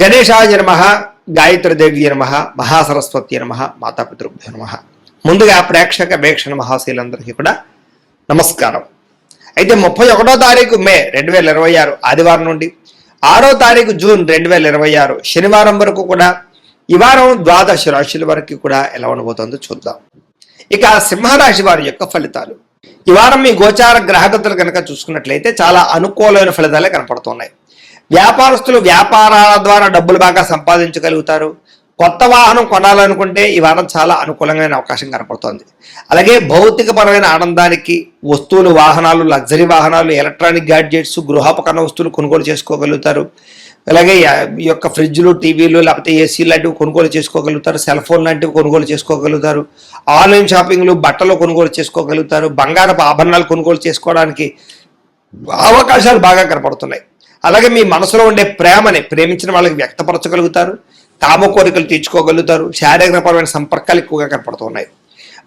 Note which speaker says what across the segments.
Speaker 1: గణేశాయ నమః, గాయత్రీదేవి నమః, మహాసరస్వతి నమః, మాతాపితృభ్యో నమః. ముందుగా ప్రేక్షక వీక్షణ మహాశీలందరికీ కూడా నమస్కారం. అయితే 31వ తారీఖు మే 2026 ఆదివారం నుండి 6వ తారీఖు జూన్ 2026 శనివారం వరకు కూడా ఈ వారం ద్వాదశ రాశుల వరకు కూడా ఎలా ఉండబోతుందో చూద్దాం. ఇక సింహరాశి వారి యొక్క ఫలితాలు. ఈ వారం మీ గోచార గ్రహగతులు కనుక చూసుకున్నట్లయితే చాలా అనుకూలమైన ఫలితాలే కనపడుతున్నాయి. వ్యాపారస్తులు వ్యాపారాల ద్వారా డబ్బులు బాగా సంపాదించగలుగుతారు. కొత్త వాహనం కొనాలనుకుంటే ఈ వారం చాలా అనుకూలమైన అవకాశం కనపడుతోంది. అలాగే భౌతికపరమైన ఆనందానికి వస్తువులు, వాహనాలు, లగ్జరీ వాహనాలు, ఎలక్ట్రానిక్ గ్యాడ్జెట్స్, గృహోపకరణ వస్తువులు కొనుగోలు చేసుకోగలుగుతారు. అలాగే ఈ యొక్క ఫ్రిడ్జ్లు, టీవీలు, లేకపోతే ఏసీ లాంటివి కొనుగోలు చేసుకోగలుగుతారు. సెల్ ఫోన్ లాంటివి కొనుగోలు చేసుకోగలుగుతారు. ఆన్లైన్ షాపింగ్లు, బట్టలు కొనుగోలు చేసుకోగలుగుతారు. బంగారపు ఆభరణాలు కొనుగోలు చేసుకోవడానికి అవకాశాలు బాగా కనపడుతున్నాయి. అలాగే మీ మనసులో ఉండే ప్రేమని ప్రేమించిన వాళ్ళకి వ్యక్తపరచగలుగుతారు. కామ కోరికలు తీర్చుకోగలుగుతారు. శారీరకపరమైన సంపర్కాలు ఎక్కువగా కనపడుతున్నాయి.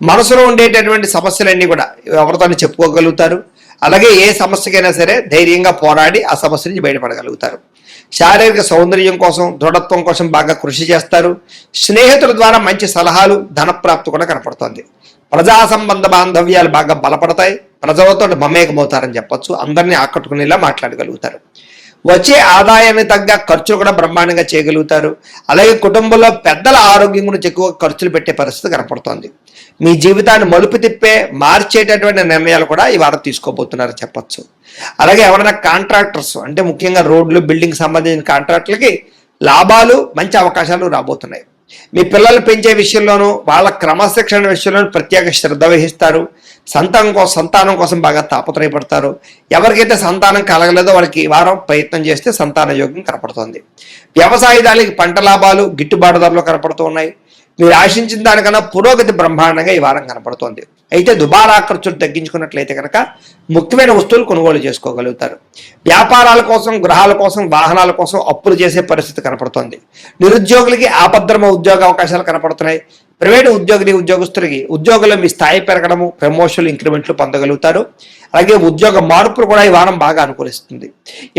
Speaker 1: మనసులో ఉండేటటువంటి సమస్యలన్నీ కూడా ఎవరితో చెప్పుకోగలుగుతారు. అలాగే ఏ సమస్యకైనా సరే ధైర్యంగా పోరాడి ఆ సమస్య నుంచి బయటపడగలుగుతారు. శారీరక సౌందర్యం కోసం, దృఢత్వం కోసం బాగా కృషి చేస్తారు. స్నేహితుల ద్వారా మంచి సలహాలు, ధనప్రాప్తి కూడా కనపడుతుంది. ప్రజా సంబంధ బాంధవ్యాలు బాగా బలపడతాయి. ప్రజలతో మమేకమవుతారని చెప్పొచ్చు. అందరినీ ఆకట్టుకునేలా మాట్లాడగలుగుతారు. వచ్చే ఆదాయాన్ని తగ్గ ఖర్చులు కూడా బ్రహ్మాండంగా చేయగలుగుతారు. అలాగే కుటుంబంలో పెద్దల ఆరోగ్యం గురించి ఎక్కువ ఖర్చులు పెట్టే పరిస్థితి కనపడుతోంది. మీ జీవితాన్ని మలుపు తిప్పే మార్చేటటువంటి నిర్ణయాలు కూడా ఈ వారం తీసుకోబోతున్నారని చెప్పొచ్చు. అలాగే ఎవరైనా కాంట్రాక్టర్స్ అంటే ముఖ్యంగా రోడ్లు, బిల్డింగ్ సంబంధించిన కాంట్రాక్టులకి లాభాలు, మంచి అవకాశాలు రాబోతున్నాయి. మీ పిల్లలు పెంచే విషయంలోనూ వాళ్ళ క్రమశిక్షణ విషయంలోనూ ప్రత్యేక శ్రద్ధ వహిస్తారు. సంతానం కోసం బాగా తాపత్రయపడతారు. ఎవరికైతే సంతానం కలగలేదో వాళ్ళకి వారం ప్రయత్నం చేస్తే సంతాన యోగం కనపడుతుంది. వ్యవసాయదానికి పంట లాభాలు, గిట్టుబాటు ధరలు కనపడుతూ ఉన్నాయి. మీరు ఆశించిన దానికన్నా పురోగతి బ్రహ్మాండంగా ఈ వారం కనపడుతోంది. అయితే దుబారా ఖర్చులు తగ్గించుకున్నట్లయితే కనుక ముఖ్యమైన వస్తువులు కొనుగోలు చేసుకోగలుగుతారు. వ్యాపారాల కోసం, గృహాల కోసం, వాహనాల కోసం అప్పులు చేసే పరిస్థితి కనపడుతోంది. నిరుద్యోగులకి ఆపద్రమ ఉద్యోగ అవకాశాలు కనపడుతున్నాయి. ప్రైవేటు ఉద్యోగస్తులకి ఉద్యోగంలో మీ స్థాయి పెరగడము, ప్రమోషన్లు, ఇంక్రిమెంట్లు పొందగలుగుతారు. అలాగే ఉద్యోగ మార్పులు కూడా ఈ వారం బాగా అనుకూలిస్తుంది.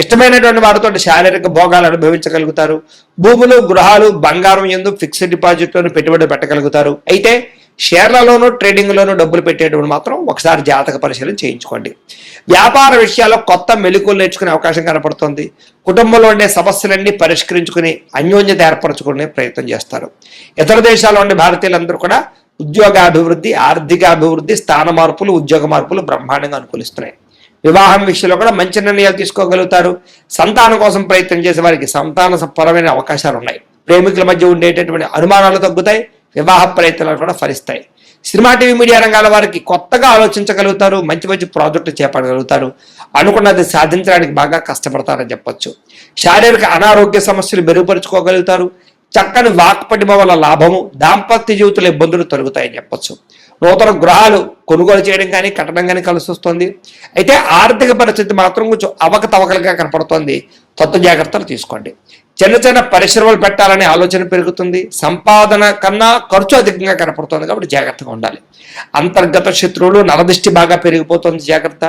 Speaker 1: ఇష్టమైనటువంటి వారితో శారీరక భోగాలు అనుభవించగలుగుతారు. భూములు, గృహాలు, బంగారం యందు ఫిక్స్డ్ డిపాజిట్లను పెట్టుబడి పెట్టగలుగుతారు. అయితే షేర్లలోనూ, ట్రేడింగ్లోనూ డబ్బులు పెట్టేటప్పుడు మాత్రం ఒకసారి జాతక పరిశీలన చేయించుకోండి. వ్యాపార విషయాల్లో కొత్త మెలకువలు నేర్చుకునే అవకాశం కనపడుతుంది. కుటుంబంలో ఉండే సమస్యలన్నీ పరిష్కరించుకుని అన్యోన్యత ఏర్పరచుకునే ప్రయత్నం చేస్తారు. ఇతర దేశాల్లో ఉండే భారతీయులందరూ కూడా ఉద్యోగాభివృద్ధి, ఆర్థిక అభివృద్ధి, స్థాన మార్పులు, ఉద్యోగ మార్పులు బ్రహ్మాండంగా అనుకూలిస్తున్నాయి. వివాహం విషయంలో కూడా మంచి నిర్ణయాలు తీసుకోగలుగుతారు. సంతానం కోసం ప్రయత్నం చేసే వారికి సంతాన పరమైన అవకాశాలు ఉన్నాయి. ప్రేమికుల మధ్య ఉండేటటువంటి అనుమానాలు తగ్గుతాయి. వివాహ ప్రయత్నాలు కూడా ఫలిస్తాయి. సినిమా, టీవీ, మీడియా రంగాల వారికి కొత్తగా ఆలోచించగలుగుతారు. మంచి మంచి ప్రాజెక్టులు చేపట్టగలుగుతారు. అనుకున్నది సాధించడానికి బాగా కష్టపడతారని చెప్పొచ్చు. శారీరక అనారోగ్య సమస్యలు మెరుగుపరుచుకోగలుగుతారు. చక్కని వాక్పటిమ వల్ల లాభము, దాంపత్య జీవితంలో ఇబ్బందులు తొలగుతాయని చెప్పొచ్చు. నూతన గృహాలు కొనుగోలు చేయడం కానీ, కట్టడం కానీ కలిసి వస్తుంది. అయితే ఆర్థిక పరిస్థితి మాత్రం కొంచెం అవకతవకలుగా కనపడుతోంది. కొత్త జాగ్రత్తలు తీసుకోండి. చిన్న చిన్న పరిశ్రమలు పెట్టాలనే ఆలోచన పెరుగుతుంది. సంపాదన కన్నా ఖర్చు అధికంగా కనపడుతుంది కాబట్టి జాగ్రత్తగా ఉండాలి. అంతర్గత శత్రువులు, నరదృష్టి బాగా పెరిగిపోతుంది, జాగ్రత్త.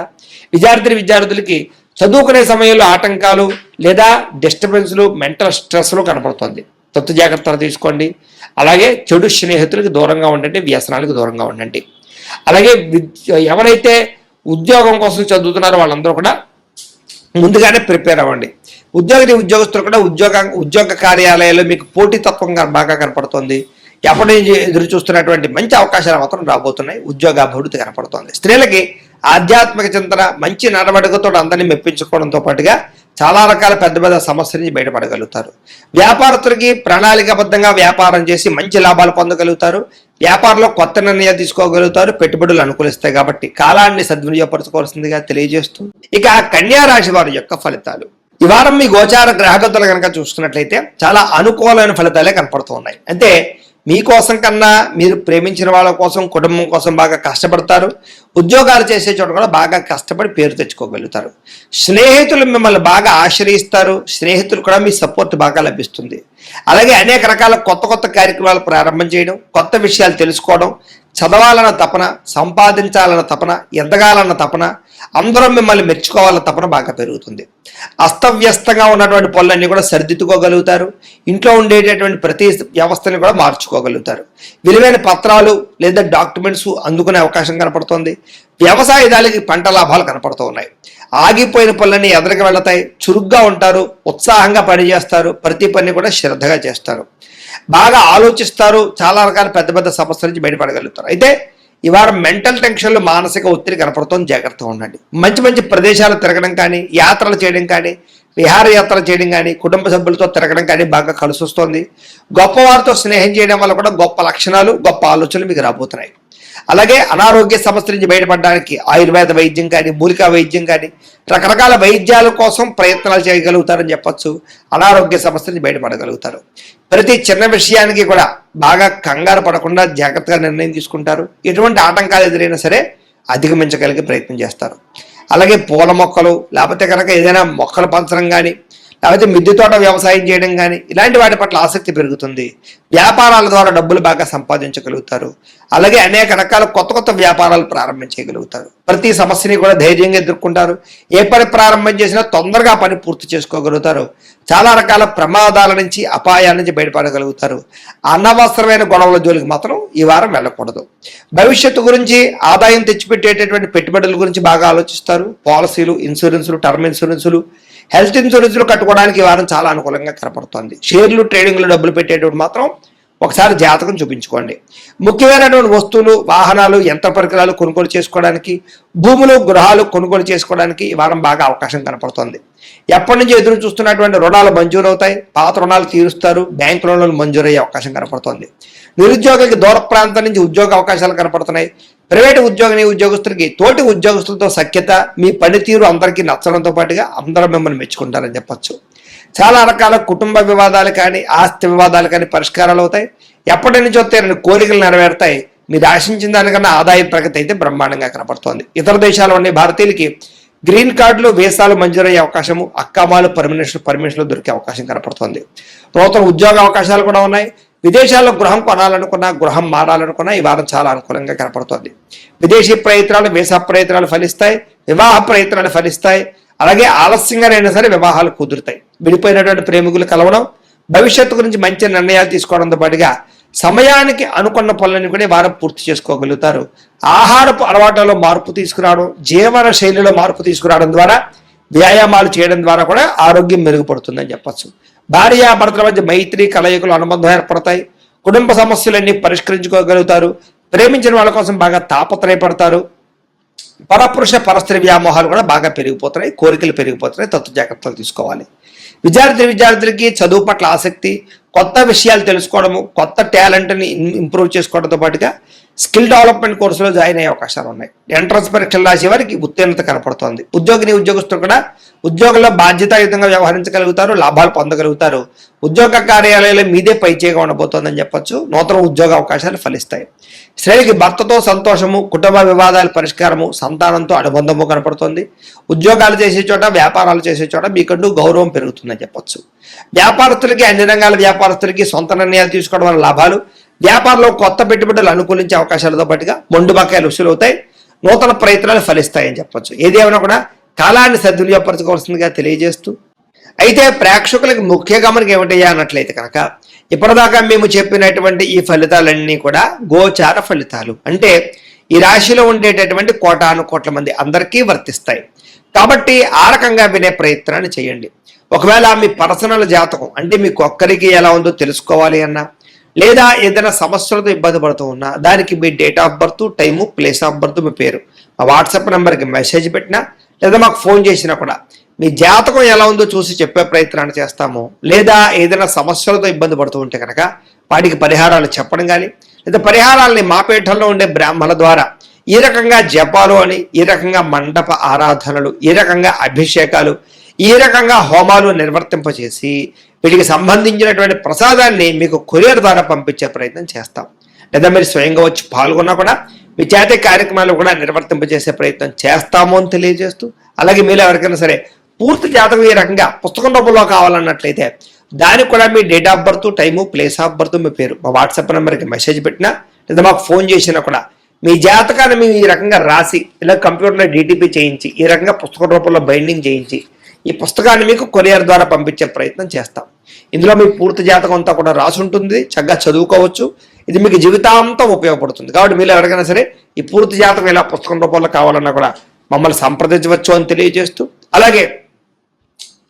Speaker 1: విద్యార్థులకి చదువుకునే సమయంలో ఆటంకాలు లేదా డిస్టర్బెన్స్లు, మెంటల్ స్ట్రెస్లు కనపడుతుంది. కొత్త జాగ్రత్తలు తీసుకోండి. అలాగే చెడు స్నేహితులకు దూరంగా ఉండండి, వ్యసనాలకు దూరంగా ఉండండి. అలాగే ఎవరైతే ఉద్యోగం కోసం చదువుతున్నారో వాళ్ళందరూ కూడా ముందుగానే ప్రిపేర్ అవ్వండి. ఉద్యోగస్తులు కూడా ఉద్యోగ కార్యాలయాల్లో మీకు పోటీతత్వంగా బాగా కనపడుతుంది. ఎప్పటి నుంచి ఎదురు చూస్తున్నటువంటి మంచి అవకాశాలు మాత్రం రాబోతున్నాయి. ఉద్యోగ అభివృద్ధి కనపడుతోంది. స్త్రీలకి ఆధ్యాత్మిక చింతన, మంచి నడవడికతో అందరినీ మెప్పించుకోవడంతో పాటుగా చాలా రకాల పెద్ద పెద్ద సమస్యల నుంచి బయటపడగలుగుతారు. వ్యాపారస్తులకి ప్రణాళికాబద్ధంగా వ్యాపారం చేసి మంచి లాభాలు పొందగలుగుతారు. వ్యాపారంలో కొత్త నిర్ణయాలు తీసుకోగలుగుతారు. పెట్టుబడులు అనుకూలిస్తాయి కాబట్టి కాలాన్ని సద్వినియోగపరచుకోవాల్సిందిగా తెలియజేస్తూ ఇక కన్యా రాశి వారి యొక్క ఫలితాలు. ఈ వారం మీ గోచార గ్రహగతులు కనుక చూసుకున్నట్లయితే చాలా అనుకూలమైన ఫలితాలే కనపడుతూ ఉన్నాయి. అంటే మీకోసం కన్నా మీరు ప్రేమించిన వాళ్ళ కోసం, కుటుంబం కోసం బాగా కష్టపడతారు. ఉద్యోగాలు చేసే చోట కూడా బాగా కష్టపడి పేరు తెచ్చుకోగలుగుతారు. స్నేహితులు మిమ్మల్ని బాగా ఆశ్రయిస్తారు. స్నేహితులు కూడా మీ సపోర్ట్ బాగా లభిస్తుంది. అలాగే అనేక రకాల కొత్త కార్యక్రమాలు ప్రారంభం చేయడం, కొత్త విషయాలు తెలుసుకోవడం, చదవాలన్న తపన, సంపాదించాలన్న తపన, ఎదగాలన్న తపన, అందరూ మిమ్మల్ని మెచ్చుకోవాలని తపన బాగా పెరుగుతుంది. అస్తవ్యస్తంగా ఉన్నటువంటి పనులన్నీ కూడా సరిదిద్దుకోగలుగుతారు. ఇంట్లో ఉండేటటువంటి ప్రతి వ్యవస్థని కూడా మార్చుకోగలుగుతారు. విలువైన పత్రాలు లేదా డాక్యుమెంట్స్ అందుకునే అవకాశం కనపడుతుంది. వ్యవసాయదారులకి పంట లాభాలు కనపడుతూ ఉన్నాయి. ఆగిపోయిన పనులన్నీ ఎదురుగా వెళతాయి. చురుగ్గా ఉంటారు, ఉత్సాహంగా పనిచేస్తారు, ప్రతి పని కూడా శ్రద్ధగా చేస్తారు, బాగా ఆలోచిస్తారు, చాలా రకాల పెద్ద పెద్ద సమస్యల నుంచి బయటపడగలుగుతారు. అయితే ఈ వారం మెంటల్ టెన్షన్లు, మానసిక ఒత్తిడి కనపడుతుంది, జాగ్రత్తగా ఉండండి. మంచి మంచి ప్రదేశాలు తిరగడం కానీ, యాత్రలు చేయడం కానీ, విహారయాత్రలు చేయడం కానీ, కుటుంబ సభ్యులతో తిరగడం కానీ బాగా కలిసి వస్తుంది. గొప్పవారితో స్నేహం చేయడం వల్ల కూడా గొప్ప లక్షణాలు, గొప్ప ఆలోచనలు మీకు రాబోతున్నాయి. అలాగే అనారోగ్య సమస్యల నుంచి బయటపడడానికి ఆయుర్వేద వైద్యం కానీ, మూలికా వైద్యం కానీ, రకరకాల వైద్యాల కోసం ప్రయత్నాలు చేయగలుగుతారని చెప్పచ్చు. అనారోగ్య సమస్యల నుంచి బయటపడగలుగుతారు. ప్రతి చిన్న విషయానికి కూడా బాగా కంగారు పడకుండా జాగ్రత్తగా నిర్ణయం తీసుకుంటారు. ఎటువంటి ఆటంకాలు ఎదురైనా సరే అధిగమించగలిగే ప్రయత్నం చేస్తారు. అలాగే పూల మొక్కలు, లేకపోతే కనుక ఏదైనా మొక్కలు పంచడం కానీ, లేకపోతే మిద్దె తోట వ్యవసాయం చేయడం కానీ, ఇలాంటి వాటి పట్ల ఆసక్తి పెరుగుతుంది. వ్యాపారాల ద్వారా డబ్బులు బాగా సంపాదించగలుగుతారు. అలాగే అనేక రకాల కొత్త కొత్త వ్యాపారాలు ప్రారంభించగలుగుతారు. ప్రతి సమస్యని కూడా ధైర్యంగా ఎదుర్కొంటారు. ఏ పని ప్రారంభం చేసినా తొందరగా పని పూర్తి చేసుకోగలుగుతారు. చాలా రకాల ప్రమాదాల నుంచి, అపాయాల నుంచి బయటపడగలుగుతారు. అనవసరమైన గొడవల జోలికి మాత్రం ఈ వారం వెళ్ళకూడదు. భవిష్యత్తు గురించి, ఆదాయం తెచ్చిపెట్టేటటువంటి పెట్టుబడుల గురించి బాగా ఆలోచిస్తారు. పాలసీలు, ఇన్సూరెన్సులు, టర్మ్ ఇన్సూరెన్సులు, హెల్త్ ఇన్సూరెన్స్లు కట్టుకోవడానికి ఈ వారం చాలా అనుకూలంగా కనపడుతుంది. షేర్లు, ట్రేడింగ్లు డబ్బులు పెట్టేటప్పుడు మాత్రం ఒకసారి జాతకం చూపించుకోండి. ముఖ్యమైనటువంటి వస్తువులు, వాహనాలు, యంత్ర పరికరాలు కొనుగోలు చేసుకోవడానికి, భూములు, గృహాలు కొనుగోలు చేసుకోవడానికి ఈ వారం బాగా అవకాశం కనపడుతుంది. ఎప్పటి నుంచి ఎదురు చూస్తున్నటువంటి రుణాలు మంజూరు అవుతాయి. పాత రుణాలు తీరుస్తారు. బ్యాంకు రుణాలు మంజూరయ్యే అవకాశం కనపడుతుంది. నిరుద్యోగులకి దూర ప్రాంతం నుంచి ఉద్యోగ అవకాశాలు కనపడుతున్నాయి. ప్రైవేటు ఉద్యోగస్తులకి తోటి ఉద్యోగస్తులతో సఖ్యత, మీ పనితీరు అందరికీ నచ్చడంతో పాటుగా అందరూ మిమ్మల్ని మెచ్చుకుంటారని చెప్పచ్చు. చాలా రకాల కుటుంబ వివాదాలు కానీ, ఆస్తి వివాదాలు కానీ పరిష్కారాలు అవుతాయి. ఎప్పటి నుంచి వస్తే కోరికలు నెరవేరుతాయి. మీరు ఆశించిన దానికన్నా ఆదాయ ప్రగతి అయితే బ్రహ్మాండంగా కనపడుతోంది. ఇతర దేశాల్లో ఉండే భారతీయులకి గ్రీన్ కార్డులు, వీసాలు మంజూరయ్యే అవకాశము, అక్కామాలు, పర్మిషన్లు దొరికే అవకాశం కనపడుతుంది. నూతన ఉద్యోగ అవకాశాలు కూడా ఉన్నాయి. విదేశాల్లో గృహం కొనాలనుకున్నా, గృహం మారాలనుకున్నా ఈ వారం చాలా అనుకూలంగా కనపడుతుంది. విదేశీ ప్రయత్నాలు, వీసా ప్రయత్నాలు ఫలిస్తాయి. వివాహ ప్రయత్నాలు ఫలిస్తాయి. అలాగే ఆలస్యంగానైనా సరే వివాహాలు కుదురుతాయి. విడిపోయినటువంటి ప్రేమికులు కలవడం, భవిష్యత్తు గురించి మంచి నిర్ణయాలు తీసుకోవడంతో పాటుగా సమయానికి అనుకున్న పనులను కూడా వారం పూర్తి చేసుకోగలుగుతారు. ఆహారపు అలవాట్లలో మార్పు తీసుకురావడం, జీవన శైలిలో మార్పు తీసుకురావడం ద్వారా, వ్యాయామాలు చేయడం ద్వారా కూడా ఆరోగ్యం మెరుగుపడుతుందని చెప్పచ్చు. భార్యాభర్తల మధ్య మైత్రి, కలయికలు, అనుబంధం ఏర్పడతాయి. కుటుంబ సమస్యలన్నీ పరిష్కరించుకోగలుగుతారు. ప్రేమించిన వాళ్ళ కోసం బాగా తాపత్రయపడతారు. పరపురుష పరస్త్రీ వ్యామోహాలు కూడా బాగా పెరిగిపోతున్నాయి. కోరికలు పెరిగిపోతున్నాయి. తత్వ జాగ్రత్తలు తీసుకోవాలి. విద్యార్థులకి చదువు పట్ల ఆసక్తి, కొత్త విషయాలు తెలుసుకోవడము, కొత్త టాలెంట్ని ఇంప్రూవ్ చేసుకోవడంతో పాటుగా స్కిల్ డెవలప్మెంట్ కోర్సులో జాయిన్ అయ్యే అవకాశాలు ఉన్నాయి. ఎంట్రన్స్ పరీక్షలు రాసే వారికి ఉత్తీర్ణత కనపడుతోంది. ఉద్యోగస్తులు కూడా ఉద్యోగంలో బాధ్యతాయుతంగా వ్యవహరించగలుగుతారు. లాభాలు పొందగలుగుతారు. ఉద్యోగ కార్యాలయాలు మీదే పైచేగా ఉండబోతోందని చెప్పొచ్చు. నూతన ఉద్యోగ అవకాశాలు ఫలిస్తాయి. స్త్రీలకి భర్తతో సంతోషము, కుటుంబ వివాదాల పరిష్కారము, సంతానంతో అనుబంధము కనపడుతుంది. ఉద్యోగాలు చేసే చోట, వ్యాపారాలు చేసే చోట మీకంటూ గౌరవం పెరుగుతుందని చెప్పొచ్చు. వ్యాపారస్తులకి, అన్ని రంగాల వ్యాపారస్తులకి సొంత నిర్ణయాలు తీసుకోవడం వల్ల లాభాలు, వ్యాపారంలో కొత్త పెట్టుబడులు అనుకూలించే అవకాశాలతో పాటుగా మొండు బకాయిలు వసూలవుతాయి. నూతన ప్రయత్నాలు ఫలిస్తాయని చెప్పొచ్చు. ఏదేమైనా కూడా కాలాన్ని సద్వినియోగపరచుకోవాల్సిందిగా తెలియజేస్తూ, అయితే ప్రేక్షకులకు ముఖ్య గమనిక ఏమిటయ్యా అన్నట్లయితే కనుక, ఇప్పటిదాకా మేము చెప్పినటువంటి ఈ ఫలితాలన్నీ కూడా గోచార ఫలితాలు. అంటే ఈ రాశిలో ఉండేటటువంటి కోటాను కోట్ల మంది అందరికీ వర్తిస్తాయి. కాబట్టి ఆ రకంగా వినే ప్రయత్నాన్ని చేయండి. ఒకవేళ మీ పర్సనల్ జాతకం అంటే మీకు ఒక్కరికి ఎలా ఉందో తెలుసుకోవాలి అన్నా, లేదా ఏదైనా సమస్యలతో ఇబ్బంది పడుతూ ఉన్నా, దానికి మీ date of birth, time, place of birth, మీ పేరు మా వాట్సాప్ నెంబర్కి మెసేజ్ పెట్టినా, లేదా మాకు ఫోన్ చేసినా కూడా మీ జాతకం ఎలా ఉందో చూసి చెప్పే ప్రయత్నాన్ని చేస్తాము. లేదా ఏదైనా సమస్యలతో ఇబ్బంది పడుతూ ఉంటే కనుక వాటికి పరిహారాలు చెప్పడం కానీ, లేదా పరిహారాలని మా పీఠంలో ఉండే బ్రాహ్మణుల ద్వారా ఈ రకంగా జపాలు అని, ఈ రకంగా మండప ఆరాధనలు, ఈ రకంగా అభిషేకాలు, ఈ రకంగా హోమాలు నిర్వర్తింపచేసి వీటికి సంబంధించినటువంటి ప్రసాదాన్ని మీకు కొరియర్ ద్వారా పంపించే ప్రయత్నం చేస్తాం. లేదా మీరు స్వయంగా వచ్చి పాల్గొన్నా కూడా మీ చేతి కార్యక్రమాలు కూడా నిర్వర్తింపజేసే ప్రయత్నం చేస్తాము అని తెలియజేస్తూ, అలాగే మీరు ఎవరికైనా సరే పూర్తి జాతకం ఈ రకంగా పుస్తకం రూపంలో కావాలన్నట్లయితే దానికి కూడా మీ date of birth, time, place of birth, మీ పేరు మా వాట్సాప్ నెంబర్కి మెసేజ్ పెట్టినా, లేదా మాకు ఫోన్ చేసినా కూడా మీ జాతకాన్ని మేము ఈ రకంగా రాసి ఇలా కంప్యూటర్లో DTP చేయించి ఈ రకంగా పుస్తక రూపంలో బైండింగ్ చేయించి ఈ పుస్తకాన్ని మీకు కొరియర్ ద్వారా పంపించే ప్రయత్నం చేస్తాం. ఇందులో మీ పూర్తి జాతకం అంతా కూడా రాసి ఉంటుంది, చక్కగా చదువుకోవచ్చు. ఇది మీకు జీవితాంతం ఉపయోగపడుతుంది. కాబట్టి మీరు ఎవరికైనా సరే ఈ పూర్తి జాతకం ఇలా పుస్తకం రూపంలో కావాలన్నా కూడా మమ్మల్ని సంప్రదించవచ్చు అని తెలియజేస్తూ, అలాగే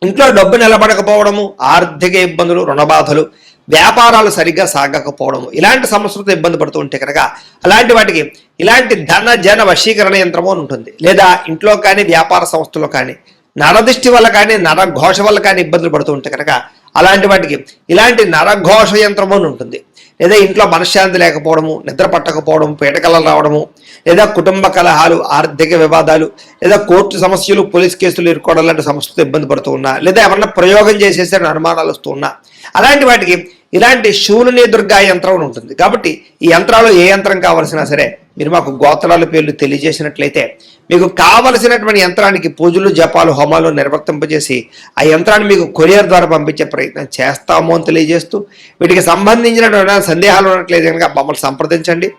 Speaker 1: ఇంట్లో డబ్బు నిలబడకపోవడము, ఆర్థిక ఇబ్బందులు, రుణబాధలు, వ్యాపారాలు సరిగ్గా సాగకపోవడము, ఇలాంటి సమస్యలతో ఇబ్బంది పడుతూ ఉంటే కనుక అలాంటి వాటికి ఇలాంటి ధన జన వశీకరణ యంత్రము అని ఉంటుంది. లేదా ఇంట్లో కానీ వ్యాపార సంస్థలో కానీ నరదృష్టి వల్ల కానీ నరఘోష వల్ల కానీ ఇబ్బందులు పడుతూ ఉంటే కనుక అలాంటి వాటికి ఇలాంటి నరఘోష యంత్రము అని ఉంటుంది. లేదా ఇంట్లో మనశ్శాంతి లేకపోవడము, నిద్ర పట్టకపోవడం, పీడకలలు రావడము, లేదా కుటుంబ కలహాలు, ఆర్థిక వివాదాలు, లేదా కోర్టు సమస్యలు, పోలీస్ కేసులు ఇరుకోవడం లాంటి సమస్యలతో ఇబ్బంది పడుతూ ఉన్నా, లేదా ఎవరన్నా ప్రయోగం చేసేసరి అనుమానాలు వస్తూ ఉన్నా, అలాంటి వాటికి ఇలాంటి శూలిని దుర్గా యంత్రం ఉంటుంది. కాబట్టి ఈ యంత్రాలు ఏ యంత్రం కావలసినా సరే మీరు మాకు గోత్రాల పేర్లు తెలియజేసినట్లయితే మీకు కావలసినటువంటి యంత్రానికి పూజలు, జపాలు, హోమాలు నిర్వర్తింపజేసి ఆ యంత్రాన్ని మీకు కొరియర్ ద్వారా పంపించే ప్రయత్నం చేస్తాము అని తెలియజేస్తూ, వీటికి సంబంధించినటువంటి సందేహాలు ఉన్నట్లయితే కనుక మమ్మల్ని సంప్రదించండి.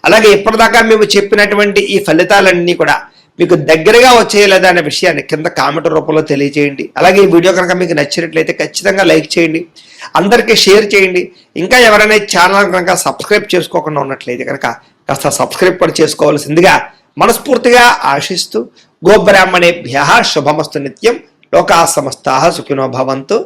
Speaker 1: అలాగే ఇప్పటిదాకా మేము చెప్పినటువంటి ఈ ఫలితాలన్నీ కూడా మీకు దగ్గరగా వచ్చేయలేదా అనే విషయాన్ని కింద కామెంట్ రూపంలో తెలియజేయండి. అలాగే ఈ వీడియో కనుక మీకు నచ్చినట్లయితే ఖచ్చితంగా లైక్ చేయండి, అందరికీ షేర్ చేయండి. ఇంకా ఎవరైనా ఛానల్ కనుక సబ్స్క్రైబ్ చేసుకోకుండా ఉన్నట్లయితే కనుక కాస్త సబ్స్క్రైబ్ కూడా చేసుకోవాల్సిందిగా మనస్ఫూర్తిగా ఆశిస్తూ, గోబ్రాహ్మణేభ్యః శుభమస్తు నిత్యం, లోకాః సమస్తాః సుఖినో భవంతు.